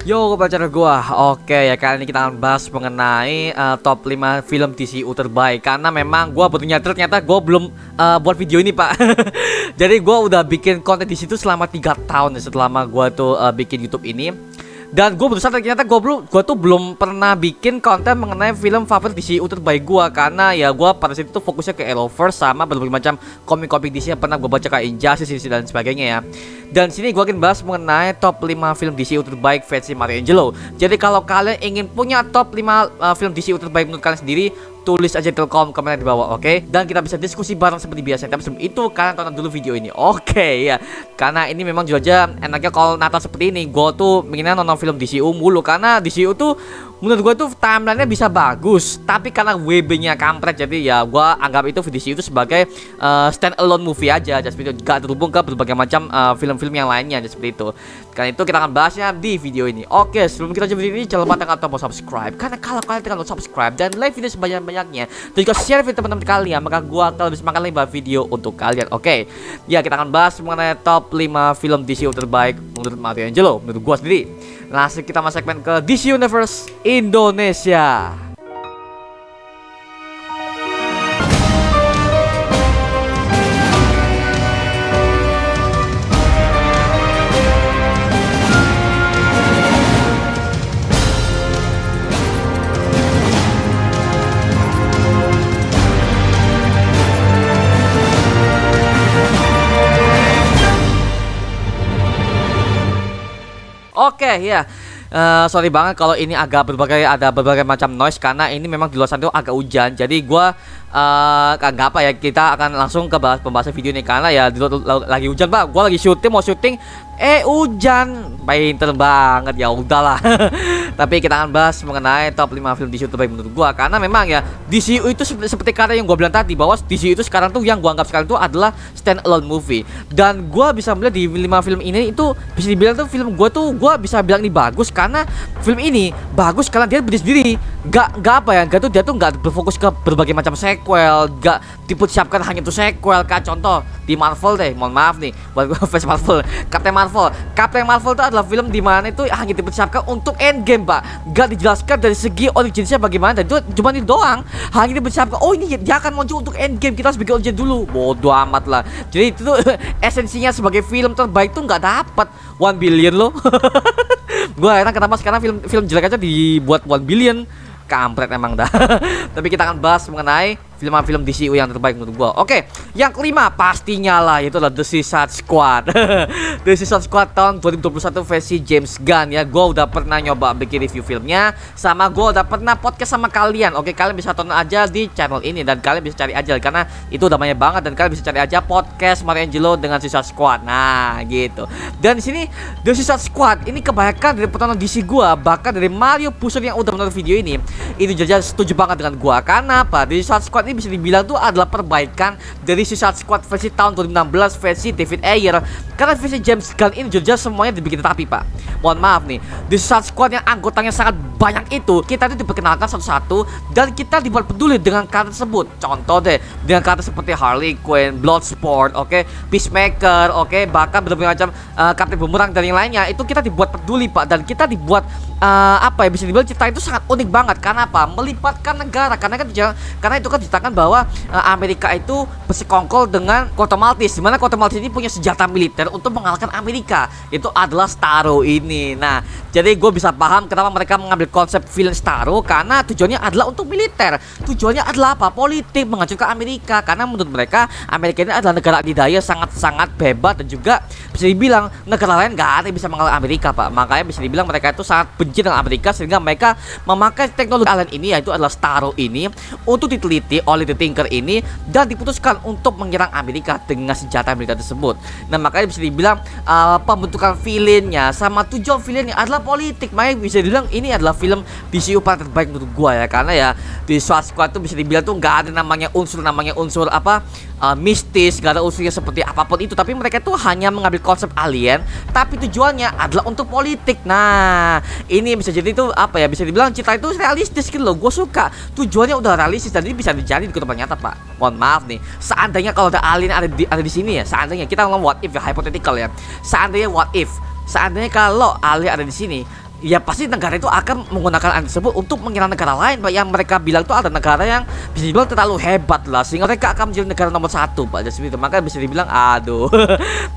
Yo, pacar gua. Oke, ya kali ini kita akan bahas mengenai top 5 film DCU terbaik. Karena memang gua baru nyadar ternyata gua belum buat video ini, Pak. Jadi gua udah bikin konten di situ selama 3 tahun ya, setelah gua tuh bikin YouTube ini. Dan gue berusaha ternyata gue tuh belum pernah bikin konten mengenai film favorit DCU terbaik gue. Karena ya gue pada situ tuh fokusnya ke Arrowverse sama berbagai macam komik-komik DC yang pernah gue baca kayak Injustice dan sebagainya ya. Dan sini gue akan bahas mengenai top 5 film DCU terbaik versi Mario Angelo. Jadi kalau kalian ingin punya top 5 film DCU terbaik menurut kalian sendiri, tulis aja di kolom komentar di bawah, oke? Dan kita bisa diskusi bareng seperti biasa. Tapi sebelum itu kalian tonton dulu video ini, oke ya? Karena ini memang juga aja enaknya kalau Natal seperti ini. Gue tuh pengennya nonton film DCU mulu. Karena DCU tuh menurut gue tuh timelinenya bisa bagus, tapi karena WB-nya kampret, jadi ya gue anggap itu DCU itu sebagai stand alone movie aja, just seperti itu, gak terhubung ke berbagai macam film-film yang lainnya, just seperti itu. Karena itu kita akan bahasnya di video ini. Oke, sebelum kita lanjut video ini, jangan lupa tekan tombol subscribe. Karena kalau kalian tekan tombol subscribe dan like video sebanyak-banyaknya, dan juga share video teman-teman kalian, maka gue akan lebih semangat lagi buat video untuk kalian. Oke, ya kita akan bahas mengenai top 5 film DCU terbaik menurut Mario Angelo, menurut gue sendiri. Langsung kita masuk segmen ke DC Universe Indonesia. Oke ya, sorry banget kalau ini ada berbagai macam noise karena ini memang di luar sana itu agak hujan. Jadi gua nggak apa ya, kita akan langsung ke pembahasan video ini karena ya lagi hujan, Pak. Gua lagi mau syuting hujan, pinter banget, ya udahlah. Tapi kita akan bahas mengenai top 5 film DCU terbaik menurut gua, karena memang ya DCU itu seperti kata yang gua bilang tadi, bahwa DCU itu sekarang tuh yang gua anggap sekarang itu adalah stand alone movie. Dan gua bisa melihat di 5 film ini itu bisa dibilang tuh film gua bisa bilang ini bagus karena film ini bagus karena dia berdiri sendiri. Gak apa ya, dia tuh nggak berfokus ke berbagai macam sequel, gak dipersiapkan hanya untuk sequel. Kayak contoh di Marvel deh, mohon maaf nih buat gue fans Marvel, Captain Marvel itu adalah film dimana itu hanya dipersiapkan untuk Endgame, Pak. Gak dijelaskan dari segi originnya bagaimana, dan itu cuma itu doang, hanya dipersiapkan, oh ini dia akan muncul untuk Endgame, kita harus bikin origin dulu. Bodoh amat lah. Jadi itu tuh esensinya sebagai film terbaik tuh nggak dapat 1 billion loh. Gue heran kenapa sekarang film jelek aja dibuat 1 billion. Kampret emang dah. Tapi kita akan bahas mengenai film-film DCU yang terbaik menurut gua. Oke, yang kelima pastinya lah, itu adalah The Suicide Squad. The Suicide Squad tahun 2021 versi James Gunn ya. Gua udah pernah nyoba bikin review filmnya, sama gua udah pernah podcast sama kalian. Oke, kalian bisa tonton aja di channel ini, dan kalian bisa cari aja karena itu udah banyak banget, dan kalian bisa cari aja podcast Mario Angelo dengan Suicide Squad. Nah, gitu. Dan di sini The Suicide Squad ini kebanyakan dari penonton DC gua, bahkan dari Mario Puser yang udah menonton video ini jajan setuju banget dengan gua. Karena apa? The Suicide Squad ini bisa dibilang tuh adalah perbaikan dari Suicide Squad versi tahun 2016 versi David Ayer. Karena versi James Gunn ini juga semuanya dibikin rapi, Pak. Mohon maaf nih, The Suicide Squad yang anggotanya sangat banyak itu, kita itu diperkenalkan satu-satu dan kita dibuat peduli dengan karakter tersebut. Contoh deh, dengan karakter seperti Harley Quinn, Bloodsport, oke, Peacemaker, oke, bahkan berbagai macam Captain Boomerang dan yang lainnya, itu kita dibuat peduli, Pak. Dan kita dibuat apa ya, bisa dibilang cerita itu sangat unik banget. Karena apa? Melibatkan negara. Karena itu kan diceritakan bahwa Amerika itu bersekongkol dengan Kota Maltese, dimana Kota Maltese ini punya senjata militer untuk mengalahkan Amerika. Itu adalah Starro ini. Nah, jadi gue bisa paham kenapa mereka mengambil konsep villain Starro, karena tujuannya adalah untuk militer. Tujuannya adalah apa? Politik, menghancurkan Amerika. Karena menurut mereka Amerika ini adalah negara adidaya, sangat-sangat hebat, dan juga bisa dibilang negara lain gak ada yang bisa mengalahkan Amerika, Pak. Makanya bisa dibilang mereka itu sangat benci dengan Amerika, sehingga mereka memakai teknologi alien ini, yaitu adalah Starro ini, untuk diteliti oleh The Tinker ini, dan diputuskan untuk menyerang Amerika dengan senjata militer tersebut. Nah, makanya bisa dibilang pembentukan villainnya sama tujuan villainnya adalah politik. Makanya bisa dibilang ini adalah film DCU paling terbaik menurut gua ya. Karena ya di Suicide Squad tuh bisa dibilang tuh nggak ada namanya unsur apa mistis, gak ada unsurnya seperti apapun itu. Tapi mereka tuh hanya mengambil konsep alien, tapi tujuannya adalah untuk politik. Nah, ini bisa jadi itu apa ya, bisa dibilang cerita itu realistis gitu loh. Gue suka tujuannya udah realistis dan ini bisa dijadi di kehidupan nyata, Pak. Mohon maaf nih, seandainya kalau ada alien ada di sini ya, seandainya kita ngomong what if ya, hypothetical ya. Seandainya what if, seandainya kalau alien ada di sini, ya pasti negara itu akan menggunakan anime tersebut untuk menyerang negara lain, Pak. Yang mereka bilang tuh ada negara yang bisa dibilang terlalu hebat lah, sehingga mereka akan menjadi negara nomor 1, Pak. Jadi itu maka bisa dibilang aduh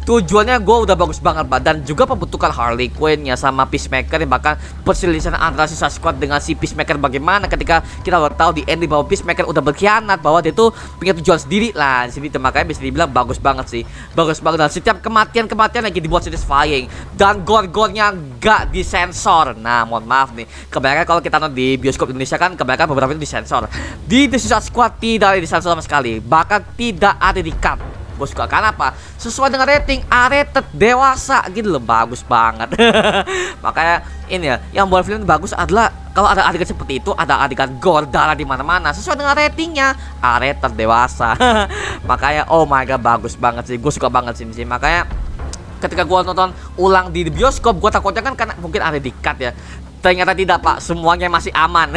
tujuannya gue udah bagus banget, Pak. Dan juga pembentukan Harley Quinn ya sama Peacemaker, bahkan perselisihan antara Suicide Squad dengan si Peacemaker bagaimana ketika kita udah tahu di ending bahwa Peacemaker udah berkhianat, bahwa dia tuh punya tujuan sendiri lah di sini. Makanya bisa dibilang bagus banget sih, bagus banget. Dan setiap kematian lagi dibuat satisfying dan gore-gorenya gak disensor. Nah, mohon maaf nih, kebanyakan kalau kita nonton di bioskop Indonesia kan kebanyakan beberapa itu disensor. Di The Suicide Squad tidak ada disensor sama sekali, bahkan tidak ada di cut. Gue suka, karena apa? Sesuai dengan rating rated dewasa gitu loh, bagus banget. Makanya ini ya, yang buat film bagus adalah kalau ada adegan seperti itu, ada adegan gore, darah di mana-mana, sesuai dengan ratingnya rated dewasa. Makanya oh my god, bagus banget sih, gue suka banget sih. Makanya ketika gua nonton ulang di bioskop, gua takutnya kan karena mungkin ada di cut ya. Ternyata tidak, Pak, semuanya masih aman.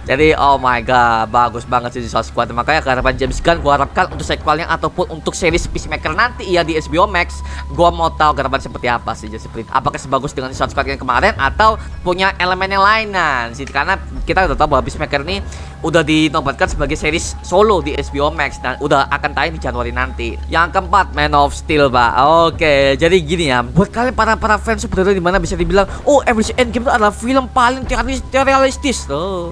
Jadi oh my god, bagus banget sih Suicide Squad. Makanya keharapan James Gunn gua harapkan untuk sequelnya ataupun untuk series Peacemaker nanti ya di HBO Max, gua mau tahu keharapan seperti apa sih, seperti apakah sebagus dengan Suicide Squad yang kemarin atau punya elemen yang lainan sih. Karena kita udah tahu bahwa Peacemaker ini udah dinobatkan sebagai series solo di HBO Max dan udah akan tayang di Januari nanti. Yang keempat, Man of Steel, Pak. Oke, jadi gini ya, buat kalian para fans superhero di mana bisa dibilang, oh Avengers Endgame itu adalah film paling realistis tuh.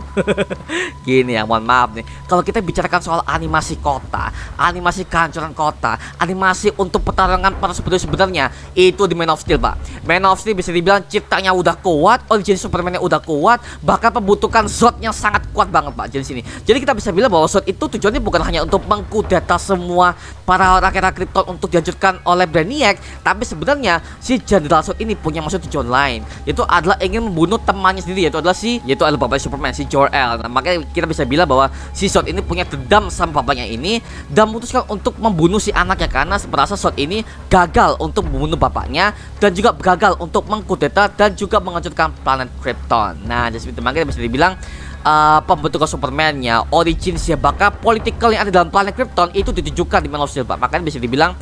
Gini ya, mohon maaf nih, kalau kita bicarakan soal animasi kota, animasi kehancuran kota, animasi untuk pertarungan para superhero sebenarnya itu di Man of Steel, Pak. Man of Steel bisa dibilang ciptanya udah kuat, origin Superman-nya udah kuat, bahkan pembentukan Zod-nya sangat kuat banget, Pak. Sini. Jadi kita bisa bilang bahwa Zod itu tujuannya bukan hanya untuk mengkudeta semua para rakyat Krypton untuk dihancurkan oleh Brainiac, tapi sebenarnya si Jenderal Zod ini punya maksud tujuan lain, yaitu adalah ingin membunuh temannya sendiri, yaitu adalah bapaknya Superman, si Jor-El. Nah, makanya kita bisa bilang bahwa si Zod ini punya dendam sama bapaknya ini dan memutuskan untuk membunuh si anaknya karena merasa Zod ini gagal untuk membunuh bapaknya dan juga gagal untuk mengkudeta dan juga menghancurkan planet Krypton. Nah, jadi makanya bisa dibilang pembentukan Superman-nya, originsnya, bahkan political yang ada dalam planet Krypton itu ditunjukkan di Man of Steel, Pak. Makanya bisa dibilang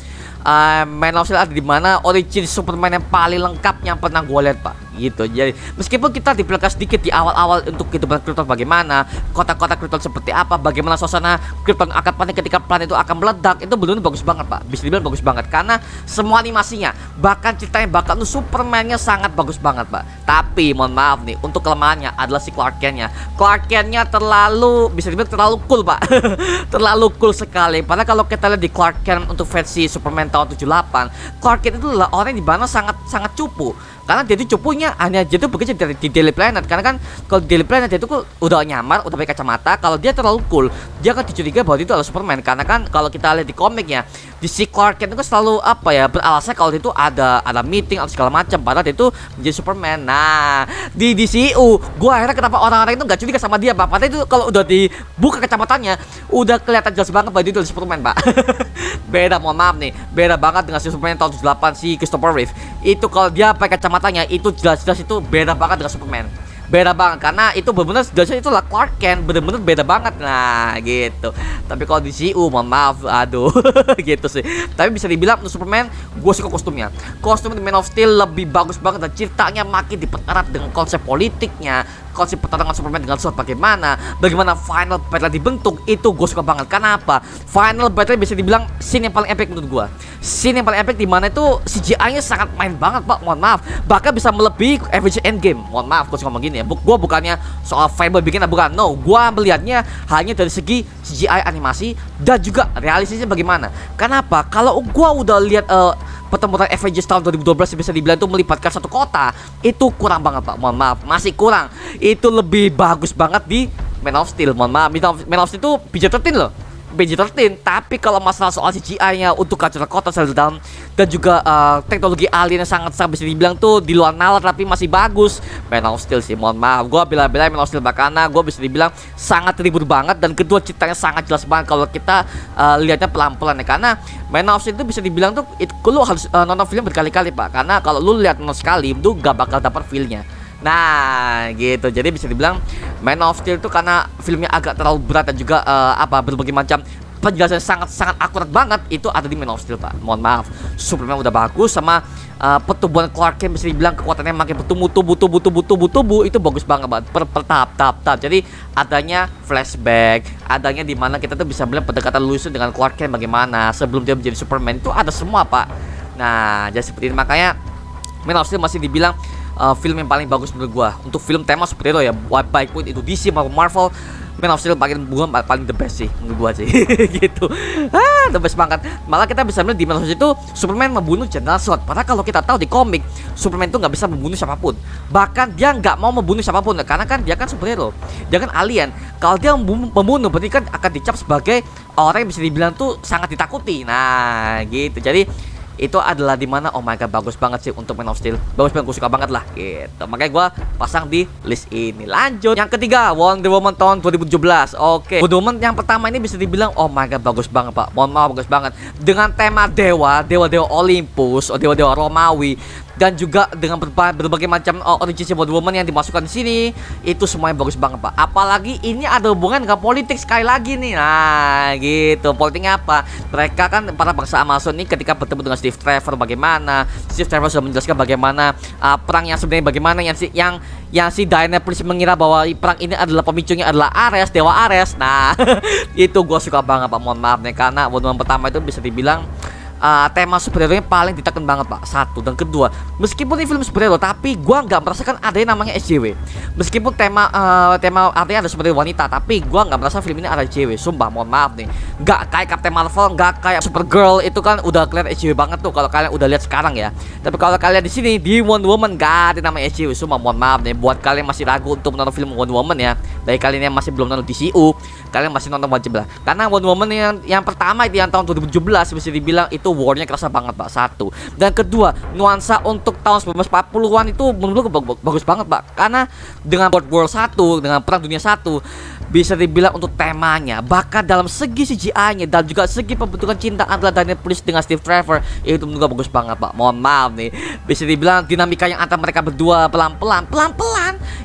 Man of Steel ada di mana origin Superman yang paling lengkap yang pernah gue lihat, Pak. Gitu. Jadi meskipun kita diperlihatkan sedikit di awal-awal untuk kehidupan Krypton bagaimana, kota-kota Krypton seperti apa, bagaimana suasana Krypton akan panik ketika planet itu akan meledak, itu benar-benar bagus banget, Pak. Bisa dibilang bagus banget karena semua animasinya, bahkan ceritanya, bahkan Superman-nya sangat bagus banget, Pak. Tapi mohon maaf nih, untuk kelemahannya adalah si Clark Kent-nya. Clark Kent-nya terlalu, bisa dibilang terlalu cool, Pak. Terlalu cool sekali. Padahal kalau kita lihat di Clark Kent untuk versi Superman tahun 78, Clark Kent itu adalah orang yang di mana sangat cupu. Karena dia itu cupunya hanya dia tuh bekerja di Daily Planet. Karena kan kalau di Daily Planet dia itu udah nyamar, udah pakai kacamata. Kalau dia terlalu cool, dia akan dicurigai bahwa dia itu adalah Superman. Karena kan kalau kita lihat di komiknya, di si Clark Kent itu selalu apa ya, beralasan kalau dia itu ada meeting atau segala macam, padahal dia itu menjadi Superman. Nah, di DCU gua akhirnya kenapa orang-orang itu nggak curiga sama dia, Pak. Padahal itu kalau udah dibuka kacamatanya udah kelihatan jelas banget bahwa dia itu adalah Superman, Pak. Beda, mohon maaf nih, beda banget dengan si Superman tahun 78 si Christopher Reeve. Itu kalau dia pakai kacamatanya itu jelas-jelas itu beda banget dengan Superman. Beda banget karena itu benar-benar jelasnya itulah Clark Kent, bener-bener beda banget. Nah gitu. Tapi kalau di CU mohon maaf, aduh gitu sih. Tapi bisa dibilang untuk Superman gue suka kostumnya. Kostum di Man of Steel lebih bagus banget dan ceritanya makin dipererat dengan konsep politiknya, konsep pertarungan Superman dengan Zod bagaimana final battle dibentuk, itu gue suka banget. Karena apa? Final battle bisa dibilang scene yang paling epic menurut gue. Scene yang paling epic dimana itu CGI-nya sangat main banget, Pak. Mohon maaf, bahkan bisa melebihi Avengers Endgame. Mohon maaf, gue suka ngomong gini ya. Gue bukannya soal fanboy bikin, bukan. No, gue melihatnya hanya dari segi CGI animasi dan juga realistisnya bagaimana. Kenapa? Kalau gue udah lihat pertempuran Avengers tahun 2012 bisa dibilang itu melibatkan satu kota, itu kurang banget, Pak. Mohon maaf, masih kurang. Itu lebih bagus banget di Man of Steel. Mohon maaf, Man of Steel itu PG-13 loh, PG-13. Tapi kalau masalah soal CGI-nya untuk kaca kota Seldown dan juga teknologi alien yang sangat bisa dibilang tuh di luar nalar tapi masih bagus, Man of Steel sih. Mohon maaf, gue bela-belain Man of Steel karena gue bisa dibilang sangat ribut banget dan kedua ceritanya sangat jelas banget kalau kita lihatnya pelan-pelan ya. Karena Man of Steel itu bisa dibilang tuh lu harus nonton film berkali-kali, Pak. Karena kalau lu lihat nonton sekali itu gak bakal dapat feel-nya. Nah gitu, jadi bisa dibilang Man of Steel itu karena filmnya agak terlalu berat dan juga berbagai macam penjelasan sangat akurat banget itu ada di Man of Steel, Pak. Mohon maaf, Superman udah bagus, sama pertumbuhan Clark Kent bisa dibilang kekuatannya makin bertumbuh itu bagus banget, per tahap. Jadi adanya flashback, adanya dimana kita tuh bisa bilang pendekatan Lois dengan Clark Kent bagaimana sebelum dia menjadi Superman, itu ada semua, Pak. Nah, jadi seperti ini, makanya Man of Steel masih dibilang film yang paling bagus menurut gua untuk film tema superhero ya, baik pun itu DC maupun Marvel. Man of Steel paling the best sih menurut gua sih. Gitu. The best banget. Malah kita bisa melihat di Man of Steel itu Superman membunuh General Zod. Padahal kalau kita tahu di komik, Superman itu nggak bisa membunuh siapapun. Bahkan dia nggak mau membunuh siapapun, karena kan dia kan superhero, dia kan alien. Kalau dia membunuh berarti kan akan dicap sebagai orang yang bisa dibilang tuh sangat ditakuti. Nah, gitu. Jadi itu adalah dimana, oh my god, bagus banget sih untuk Man of Steel. Bagus banget, gue suka banget lah gitu. Makanya gue pasang di list ini. Lanjut, yang ketiga, Wonder Woman tahun 2017. Oke, Wonder Woman yang pertama ini bisa dibilang, oh my god, bagus banget, Pak. Mohon maaf, bagus banget. Dengan tema dewa Olympus, dewa Romawi, dan juga dengan berbagai macam origin Wonder Woman yang dimasukkan di sini, itu semuanya bagus banget, Pak. Apalagi ini ada hubungan dengan politik sekali lagi nih. Nah, gitu. Politiknya apa? Mereka kan para bangsa Amazon ini ketika bertemu dengan Steve Trevor, bagaimana Steve Trevor sudah menjelaskan bagaimana perang yang sebenarnya, bagaimana yang si Diana Prince mengira bahwa perang ini adalah pemicunya adalah Ares, dewa Ares. Nah, itu gue suka banget, Pak. Mohon maaf nih, karena Wonder Woman pertama itu bisa dibilang tema superhero-nya paling ditekan banget, Pak. Satu, dan kedua, meskipun ini film superhero, tapi gua nggak merasakan ada yang namanya SJW. Meskipun tema artinya ada superhero wanita, tapi gua nggak merasa film ini ada SJW. Sumpah, mohon maaf nih, nggak kayak Captain Marvel, nggak kayak Supergirl, itu kan udah kelihatan SJW banget tuh kalau kalian udah lihat sekarang ya. Tapi kalau kalian di sini di Wonder Woman nggak ada namanya SJW. Sumpah, mohon maaf nih, buat kalian masih ragu untuk menonton film Wonder Woman ya, dari kalian yang masih belum nonton DCU, kalian masih nonton wajib lah. Karena Wonder Woman yang pertama itu yang tahun 2017 bisa dibilang itu war-nya kerasa banget, Pak. Satu, dan kedua, nuansa untuk tahun 1940-an itu menurut gue bagus banget, Pak. Karena dengan World War 1, dengan Perang Dunia 1, bisa dibilang untuk temanya, bahkan dalam segi CGI-nya dan juga segi pembentukan cinta antara Daniel Prince dengan Steve Trevor, itu menurut gue bagus banget, Pak. Mohon maaf nih, bisa dibilang dinamika yang antara mereka berdua pelan-pelan.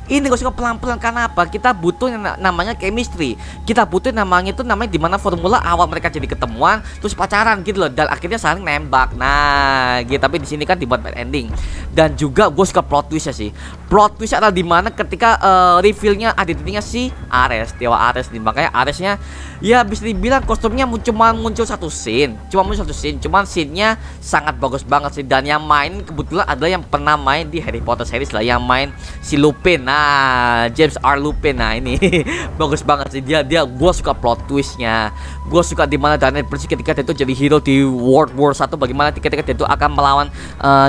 Ini gue suka pelan-pelan karena apa? Kita butuh yang namanya chemistry. Kita butuh namanya dimana formula awal mereka jadi ketemuan, terus pacaran gitu loh, dan akhirnya saling nembak. Nah, gitu. Tapi di sini kan dibuat bad ending. Dan juga gue suka plot twistnya sih. Plot twist adalah dimana ketika reveal-nya identitinya si Ares, dewa Ares nih. Makanya Aresnya ya bisa dibilang kostumnya cuma muncul satu scene, cuman scene-nya sangat bagus banget sih. Dan yang main kebetulan adalah yang pernah main di Harry Potter series lah, yang main si Lupin. Nah, James R. Lupin. Nah, ini bagus banget sih. Dia gue suka plot twistnya. Gue suka dimana Daniel Prince ketika dia itu jadi hero di World War 1, bagaimana ketika dia itu akan melawan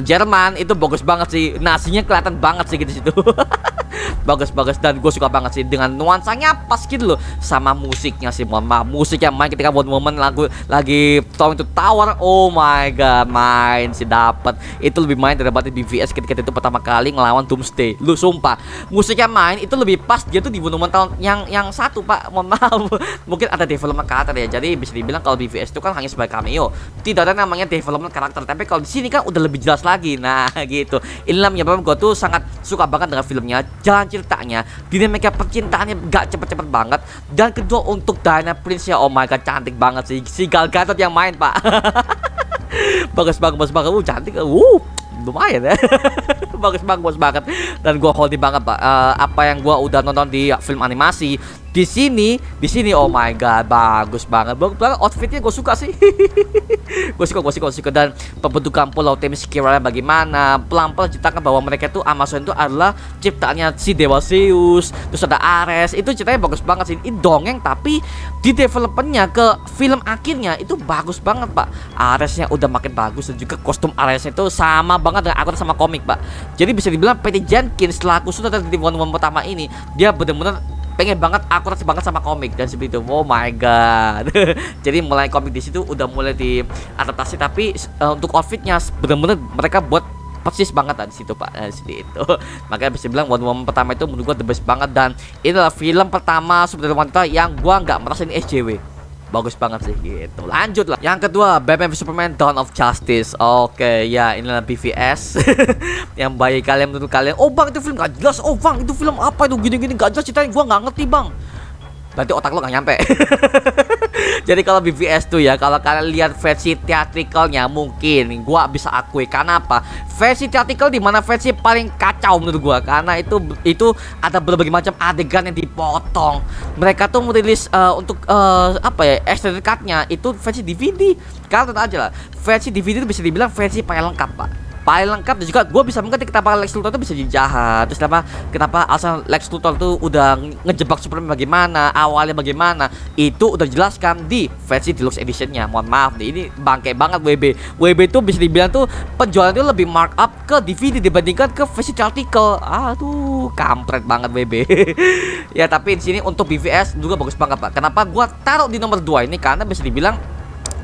Jerman, itu bagus banget sih. Nasinya kelihatan banget sih gitu situ. Bagus, dan gue suka banget sih dengan nuansanya pas gitu loh, sama musiknya sih. Mohon maaf, musik yang main ketika Wonder Woman lagi Towing to Tower, oh my god, main sih dapet. Itu lebih main daripada BVS ketika itu pertama kali ngelawan Doomsday. Lu sumpah, musiknya main itu lebih pas dia tuh di Wonder Woman tahun yang satu, Pak. Mohon maaf, mungkin ada development karakter ya. Jadi bisa dibilang kalau BVS itu kan hanya sebagai cameo, tidak ada namanya development karakter. Tapi kalau di sini kan udah lebih jelas lagi. Nah, gitu. Inilah menyebabkan gue tuh sangat suka banget dengan filmnya, jalan ceritanya, dinamika percintaannya gak cepet-cepet banget. Dan kedua untuk Diana Prince ya, oh my god, cantik banget sih. Si Gal Gadot yang main, Pak. bagus banget, cantik, lumayan ya. bagus banget. Dan gua holding banget, Pak. Apa yang gua udah nonton di film animasi, di sini oh my god, bagus banget outfitnya. Gue suka sih. gue suka. Dan pembentukan pulau Themyscira bagaimana pelan-pelan ceritakan bahwa mereka itu Amazon itu adalah ciptaannya si dewa Zeus, terus ada Ares. Itu ceritanya bagus banget sih. Ini dongeng tapi di developmentnya ke film akhirnya itu bagus banget, Pak. Aresnya udah makin bagus, dan juga kostum Aresnya itu sama banget dengan akurat sama komik, Pak. Jadi bisa dibilang Patty Jenkins selaku sutradara di Wonder Woman pertama ini, dia benar-benar pengen banget akurat banget sama komik dan seperti itu. Oh my god. Jadi mulai komik di situ udah mulai diadaptasi, tapi untuk outfitnya bener-bener mereka buat persis banget di situ, Pak. Seperti itu. Makanya bisa bilang Wonder Woman pertama itu menurut gua the best banget, dan ini adalah film pertama superhero wanita yang gua nggak merasain SJW. Bagus banget sih gitu. Lanjut lah. Yang kedua, Batman vs Superman Dawn of Justice. Oke, ya inilah BVS. Yang baik kalian menurut kalian, oh bang itu film gak jelas. Oh bang itu film apa itu gini-gini gak jelas ceritanya, gua nggak ngerti bang. Berarti otak lo gak nyampe. Jadi kalau BVS tuh ya, kalau kalian lihat versi theatricalnya mungkin gua bisa akui. Karena apa? Versi theatrical di mana versi paling kacau menurut gua, karena itu ada berbagai macam adegan yang dipotong. Mereka tuh merilis untuk apa ya, extended cut-nya itu versi DVD. Kalian tahu aja lah, versi DVD itu bisa dibilang versi paling lengkap, Pak. Paling lengkap. Dan juga gue bisa mengerti kenapa Lex Luthor itu bisa jadi jahat. Terus kenapa alasan Lex Luthor itu udah ngejebak Superman bagaimana, awalnya bagaimana, itu udah jelaskan di versi deluxe editionnya. Mohon maaf nih, ini bangke banget WB itu bisa dibilang tuh penjualan itu lebih markup ke DVD dibandingkan ke versi theatrical. Aduh, kampret banget WB. Ya tapi di sini untuk BVS juga bagus banget, Pak. Kenapa gue taruh di nomor 2 ini? Karena bisa dibilang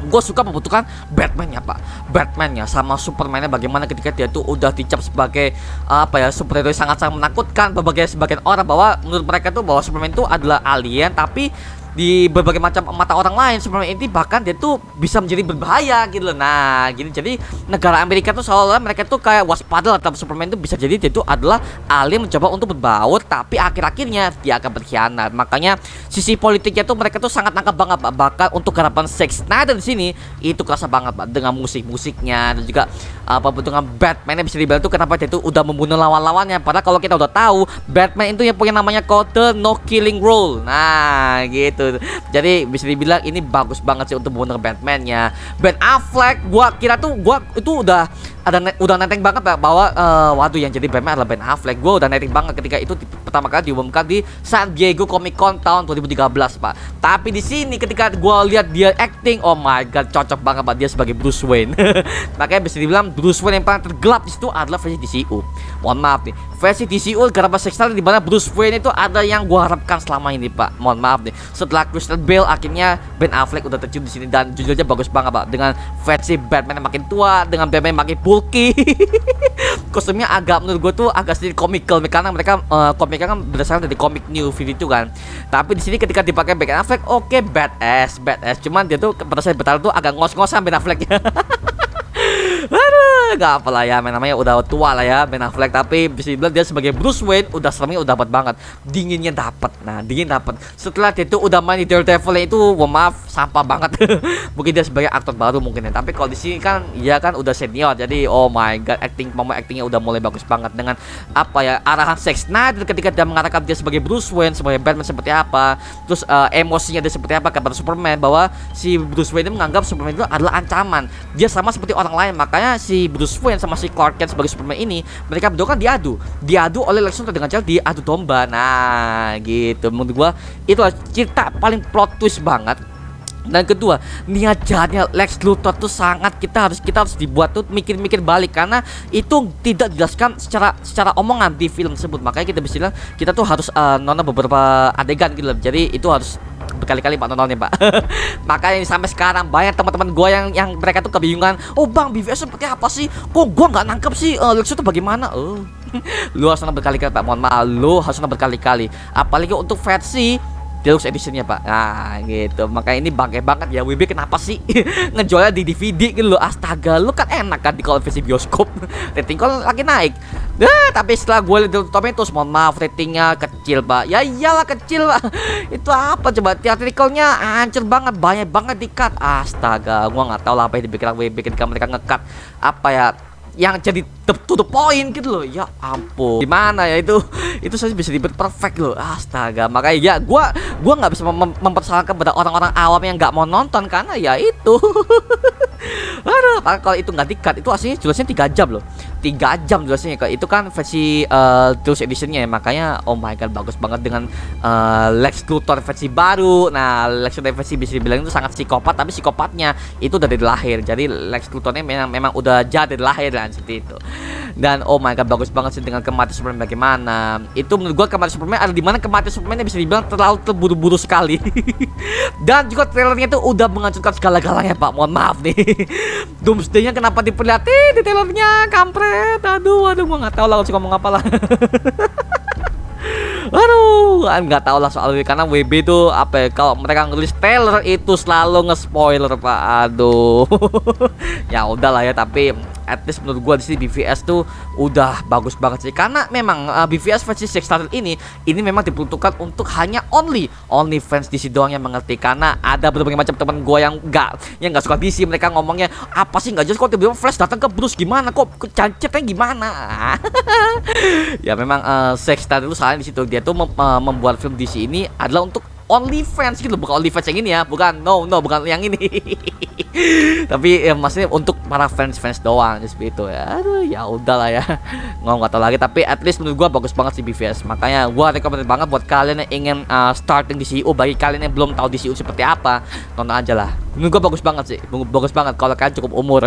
gue suka membutuhkan Batman-nya, Pak. Batman-nya sama Superman-nya bagaimana ketika dia tuh udah dicap sebagai apa ya, superhero sangat-sangat menakutkan berbagai sebagian orang, bahwa menurut mereka tuh bahwa Superman itu adalah alien, tapi di berbagai macam mata orang lain Superman ini bahkan dia tuh bisa menjadi berbahaya gitu loh. Nah gini, jadi negara Amerika tuh seolah-olah mereka tuh kayak waspada terhadap Superman itu bisa jadi dia tuh adalah alien mencoba untuk berbaur, tapi akhir-akhirnya dia akan berkhianat. Makanya sisi politiknya tuh mereka tuh sangat nangkap banget, Pak. Bahkan untuk harapan Zack Snyder di sini itu kerasa banget, Pak, dengan musiknya dan juga pembentukan Batman-nya bisa dibilang tuh kenapa dia tuh udah membunuh lawan-lawannya. Padahal kalau kita udah tahu Batman itu yang punya namanya kode no killing rule. Nah gitu. Jadi bisa dibilang ini bagus banget sih untuk membunuh Batman-nya. Ben Affleck, gua kira tuh itu udah netting banget, Pak, bahwa waduh yang jadi Batman adalah Ben Affleck. Gua udah netting banget ketika itu pertama kali diumumkan di San Diego Comic Con tahun 2013, Pak. Tapi di sini ketika gua lihat dia acting, oh my god, cocok banget, Pak, dia sebagai Bruce Wayne. Makanya bisa dibilang Bruce Wayne yang paling tergelap di situ adalah versi DCU. Mohon maaf nih, versi DCU kenapa seksual di mana Bruce Wayne itu ada yang gua harapkan selama ini, Pak. Mohon maaf nih. Setelah Christian Bale, akhirnya Ben Affleck udah tercium di sini, dan jujur aja bagus banget, Pak, dengan versi Batman yang makin tua, dengan Batman yang makin bulky. Kostumnya agak menurut gue tuh agak sedikit comical karena mereka komiknya kan berdasarkan dari komik New 52 kan. Tapi di sini ketika dipakai Ben Affleck, oke, badass. Cuman dia tuh pada saat bertarung tuh agak ngos-ngosan Ben Afflecknya. Aduh, gak apa lah ya, namanya udah tua lah ya Ben Affleck. Tapi bisa dibilang dia sebagai Bruce Wayne udah seremnya udah dapat banget, dinginnya dapat. Nah dingin dapat. Setelah dia tuh udah main di Daredevil itu, maaf, sampah banget. Mungkin dia sebagai aktor baru mungkin ya. Tapi kalau di sini kan ya kan udah senior, jadi oh my god, actingnya udah mulai bagus banget dengan apa ya, arahan Zack Snyder ketika dia mengatakan dia sebagai Bruce Wayne, sebagai Batman seperti apa. Terus emosinya dia seperti apa kepada Superman, bahwa si Bruce Wayne menganggap Superman itu adalah ancaman. Dia sama seperti orang lain. Makanya si Bruce Wayne sama si Clark Kent sebagai Superman ini, mereka berdua kan diadu oleh Lex Luthor dengan cara diadu domba. Nah gitu, menurut gua itu cerita paling plot twist banget. Dan kedua, niat jahatnya Lex Luthor tuh sangat kita harus dibuat tuh mikir-mikir balik, karena itu tidak dijelaskan secara omongan di film tersebut. Makanya kita bisa bilang kita tuh harus nonton beberapa adegan gitu. Jadi itu harus berkali-kali, Pak, nontonnya, Pak. Makanya sampai sekarang banyak teman-teman gue yang mereka tuh kebingungan. Oh bang, BVS seperti apa sih? Kok gue nggak nangkep sih Lex Luthor bagaimana? Lu harus nonton berkali-kali, Pak. Mohon maaf, lu harus nonton berkali-kali. Apalagi untuk versi deluxe editionnya, Pak. Nah gitu, makanya ini bangke banget ya WB, kenapa sih ngejualnya di DVD gitu loh. Astaga, lu kan enak kan di kalau versi bioskop. Rating kalau lagi naik. Tapi setelah gue lihat Tomatoes, mohon maaf, ratingnya kecil, Pak. Ya iyalah kecil, Pak. Itu apa coba, theatricalnya hancur banget, banyak banget di-cut. Astaga, gue nggak tahu lah apa yang dibikin WB ketika mereka nge-cut apa ya yang jadi to the point gitu loh. Ya ampun, gimana ya itu saya bisa dibuat perfect loh. Astaga, makanya ya gua nggak bisa mempersalahkan pada orang-orang awam yang nggak mau nonton, karena ya itu. Aduh, kalau itu nggak di-cut, itu aslinya jelasnya 3 jam loh. 3 jam jelasnya. Itu kan versi deluxe editionnya ya. Makanya oh my god, bagus banget dengan Lex Luthor versi baru. Nah Lex Luthor versi bisa dibilang itu sangat psikopat, tapi psikopatnya itu dari lahir. Jadi Lex Luthornya memang udah jahat dari lahir dan seperti itu. Dan oh my god, bagus banget sih dengan kematian Superman bagaimana. Itu menurut gua kematian Superman ada di mana kematian Superman bisa dibilang terlalu terburu-buru sekali. Dan juga trailernya itu udah menghancurkan segala-galanya, Pak. Mohon maaf nih. Doomsday-nya kenapa diperlihatin di trailernya, kampret. Aduh, gua nggak tahu lah harus ngomong apa lah. Aduh, nggak tahu lah soal ini, karena WB itu apa ya, kalau mereka ngelis trailer itu selalu nge-spoiler, Pak. Aduh. Ya udahlah ya, tapi at least menurut gua di sini BVS tuh udah bagus banget sih, karena memang BVS versi Zack Snyder ini memang diperuntukkan untuk hanya only fans DC doang yang mengerti, karena ada berbagai macam teman gua yang nggak suka DC, mereka ngomongnya apa sih nggak jelas kok tiba-tiba Flash datang ke Bruce, gimana kok ceritanya gimana. Ya memang Zack Snyder itu salahnya di situ, dia tuh membuat film DC ini adalah untuk only fans gitu, bukan only fans yang ini ya, bukan bukan yang ini. Tapi ya, maksudnya untuk para fans doang seperti itu ya. Aduh, ya udahlah ya, nggak tahu lagi. Tapi at least menurut gua bagus banget sih BVS, makanya gua rekomend banget buat kalian yang ingin starting DCU. Bagi kalian yang belum tahu DCU seperti apa, tonton aja lah. Menurut gua bagus banget sih, bagus banget kalau kalian cukup umur.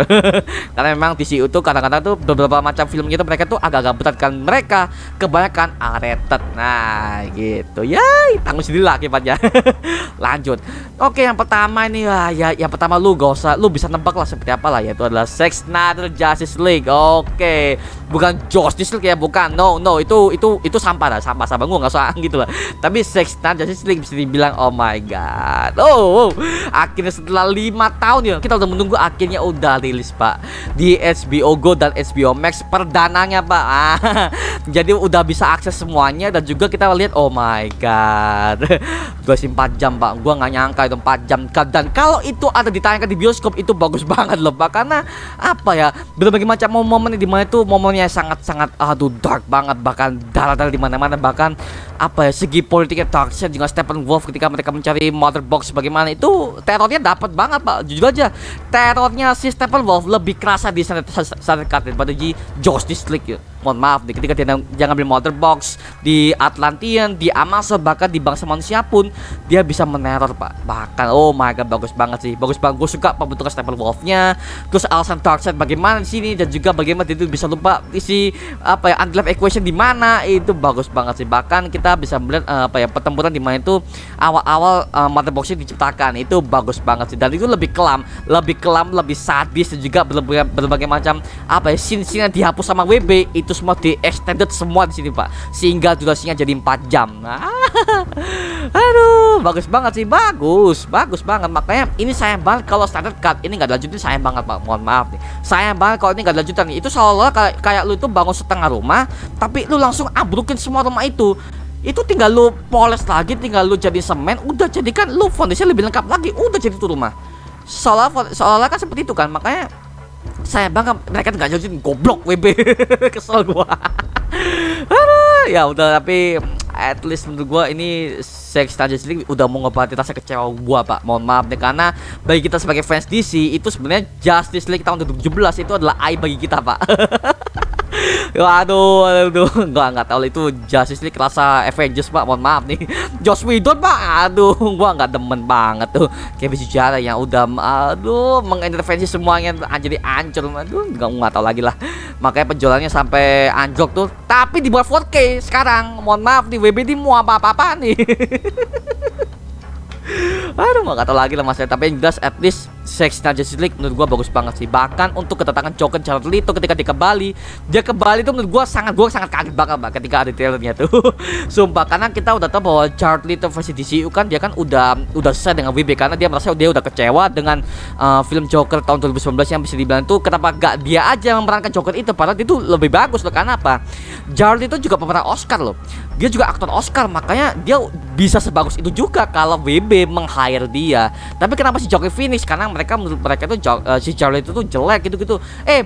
Karena memang DCU tuh kadang-kadang tuh beberapa macam film gitu mereka tuh agak-agak berat kan, mereka kebanyakan R-rated. Nah gitu ya, tanggung sendiri lah akibatnya. Lanjut. Oke, yang pertama ini ya yang pertama lu gak usah, lu bisa nebak lah seperti apa lah, yaitu adalah Zack Snyder Justice League. Oke, bukan Justice League ya, bukan. No, itu sampah lah, sampah gua nggak usah gitu lah. Tapi Zack Snyder Justice League bisa dibilang oh my god. Akhirnya setelah 5 tahun ya kita udah menunggu, akhirnya udah rilis Pak di HBO Go dan HBO Max perdananya Pak. Jadi udah bisa akses semuanya, dan juga kita lihat oh my god. 24 jam Pak, gua nggak nyangka itu 4 jam. Dan kalau itu ada ditayangkan di bioskop itu bagus banget loh Pak, karena apa ya, berbagai macam momen di mana itu momennya sangat dark banget, bahkan darah-darah di mana-mana, bahkan apa ya, segi politiknya Darkseid juga Steppenwolf ketika mereka mencari Mother Box, bagaimana itu terornya dapat banget Pak. Jujur aja terornya si Steppenwolf lebih kerasa di Snyder Cut daripada di Justice League ya. Mohon maaf nih, ketika dia ngambil Mother Box di Atlantean, di Amazon, bahkan di bangsa manusia pun dia bisa meneror Pak. Bahkan oh my god, bagus banget sih, bagus banget. Gue suka pembentukan Steppenwolf-nya, terus alasan Darkseid bagaimana di sini, dan juga bagaimana dia itu bisa lupa isi apa ya, Anti-Life Equation di mana, itu bagus banget sih. Bahkan kita bisa melihat apa ya, pertempuran di mana itu awal-awal Mother Box-nya diciptakan, itu bagus banget sih. Dan itu lebih kelam, lebih sadis, dan juga berbagai macam apa ya, scene-scene yang dihapus sama WB itu semua di extended semua di sini Pak, sehingga durasinya jadi 4 jam. Aduh, bagus banget sih, bagus banget. Makanya ini sayang banget kalau Snyder Cut ini nggak dilanjutin, sayang banget Pak. Mohon maaf nih, sayang banget kalau ini nggak dilanjutin. Itu seolah kayak lu itu bangun setengah rumah, tapi lu langsung abrukin semua rumah itu tinggal lu poles lagi, tinggal lu jadi semen, udah jadikan lu fondasinya lebih lengkap lagi, udah jadi tuh rumah. Seolah kan seperti itu kan, makanya saya bangga mereka nggak jauhin, goblok WB. Kesel gua. Ya udah, tapi at least menurut gua ini Zack Snyder Justice League udah mau ngobati rasa kecewa gua Pak. Mohon maaf nih, karena bagi kita sebagai fans DC itu sebenarnya Justice League tahun 2017 itu adalah aib bagi kita Pak. Aduh, gua nggak tahu itu Justice League rasa Avengers Pak. Mohon maaf nih, Joss Whedon Pak. Aduh, gua nggak demen banget tuh kayak sejarah yang udah mengintervensi semuanya jadi hancur. Aduh, nggak tahu lagi lah. Makanya penjualannya sampai anjlok tuh. Tapi dibuat 4K sekarang. Mohon maaf nih, WB ini mau apa nih. Aduh, nggak tahu lagi lah mas. Tapi yang jelas at least Zack Snyder Justice League menurut gua bagus banget sih. Bahkan untuk kedatangan Joker Jared Leto ketika dia ke Bali tuh menurut gua sangat kaget banget Pak ketika ada trailernya tuh. Sumpah, karena kita udah tahu bahwa Jared Leto versi DCU kan dia kan udah selesai dengan WB, karena dia merasa dia udah kecewa dengan film Joker tahun 2019 yang bisa dibilang tuh kenapa gak dia aja memerankan Joker itu, padahal itu lebih bagus loh. Karena apa? Jared Leto juga pemeran Oscar loh. Dia juga aktor Oscar, makanya dia bisa sebagus itu juga kalau WB meng-hire dia. Tapi kenapa si Joaquin Phoenix? Karena menurut mereka tuh si Jared Leto tuh jelek gitu.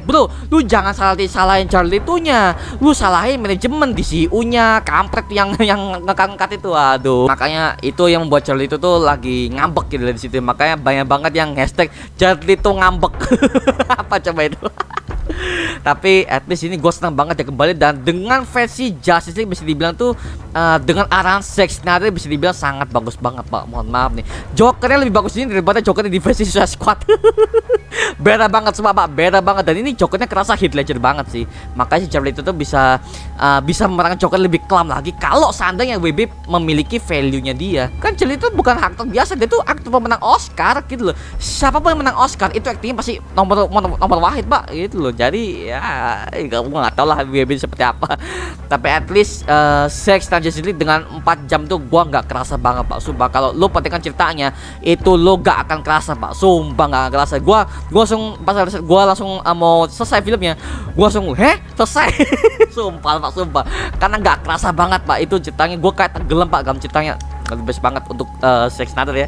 Bro, lu jangan salahin Jared Letonya, lu salahin manajemen DCU-nya, kampret yang ngangkat itu. Aduh, makanya itu yang membuat Jared Leto tuh lagi ngambek gitu di situ. Makanya banyak banget yang hashtag Jared Leto ngambek. Apa coba itu? Tapi at least ini gue senang banget ya kembali, dan dengan versi Justice League bisa dibilang tuh dengan arahan Zack Snyder bisa dibilang sangat bagus banget Pak. Mohon maaf nih, Jokernya lebih bagus ini daripada Jokernya di versi Suicide Squad. Beda banget semua Pak, beda banget. Dan ini Jokernya kerasa Heath Ledger banget sih. Makanya si Jared Leto tuh bisa memerankan Joker lebih kelam lagi kalau seandainya WB memiliki value-nya dia. Kan Jared Leto bukan aktor biasa, dia tuh aktor pemenang Oscar gitu loh. Siapapun yang menang Oscar itu aktingnya pasti nomor wahid Pak gitu loh. gitu. Jadi ya gue nggak tahu lah BB seperti apa. Tapi at least Sex and the City dengan 4 jam tuh gue nggak kerasa banget Pak. Sumpah kalau lo perhatikan ceritanya itu lo gak akan kerasa Pak. Sumpah gak akan kerasa. Gue langsung pas gue langsung mau selesai filmnya, gue langsung selesai. Sumpah Pak, sumpah. Karena gak kerasa banget Pak itu ceritanya. Gue kayak tenggelam Pak dalam ceritanya. Best banget untuk Sex Another ya.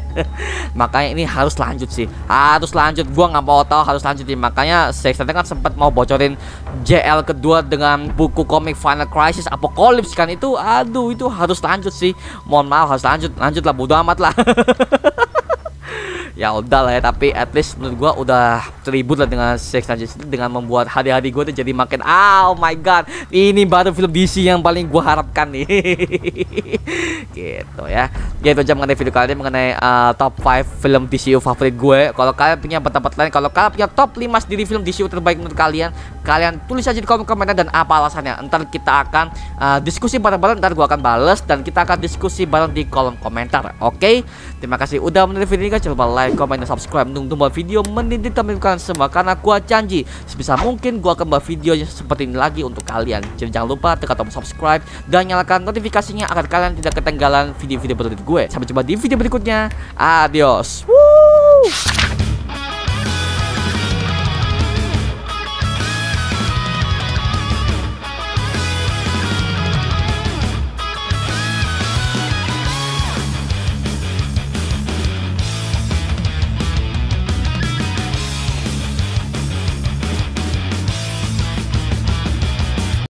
Makanya ini harus lanjut sih. Harus lanjut. Gua nggak mau tahu harus lanjut sih. Makanya Sex Another kan sempat mau bocorin JL kedua dengan buku komik Final Crisis Apocalypse kan itu. Aduh, itu harus lanjut sih. Mohon maaf harus lanjut. Lanjut lah, bodo amat lah. Ya udah lah ya, tapi at least menurut gua udah terhibur lah dengan Sex and the City, dengan membuat hari-hari gua tuh jadi makin oh my god, ini baru film DC yang paling gua harapkan nih. Gitu ya. Gitu aja mengenai video kali ini mengenai top 5 film DCU favorit gue. Kalau kalian punya pendapat lain, kalau kalian punya top 5 sendiri film DCU terbaik menurut kalian, kalian tulis aja di kolom komentar dan apa alasannya. Ntar kita akan diskusi bareng-bareng, ntar gua akan bales dan kita akan diskusi bareng di kolom komentar. Oke? Terima kasih udah menonton video ini, jangan lupa like, comment, dan subscribe untuk buat video mendidik kalian semua. Karena gua janji sebisa mungkin gua akan buat video seperti ini lagi untuk kalian. Jadi jangan lupa tekan tombol subscribe dan nyalakan notifikasinya agar kalian tidak ketinggalan video-video baru dari gue. Sampai jumpa di video berikutnya. Adios. Woo!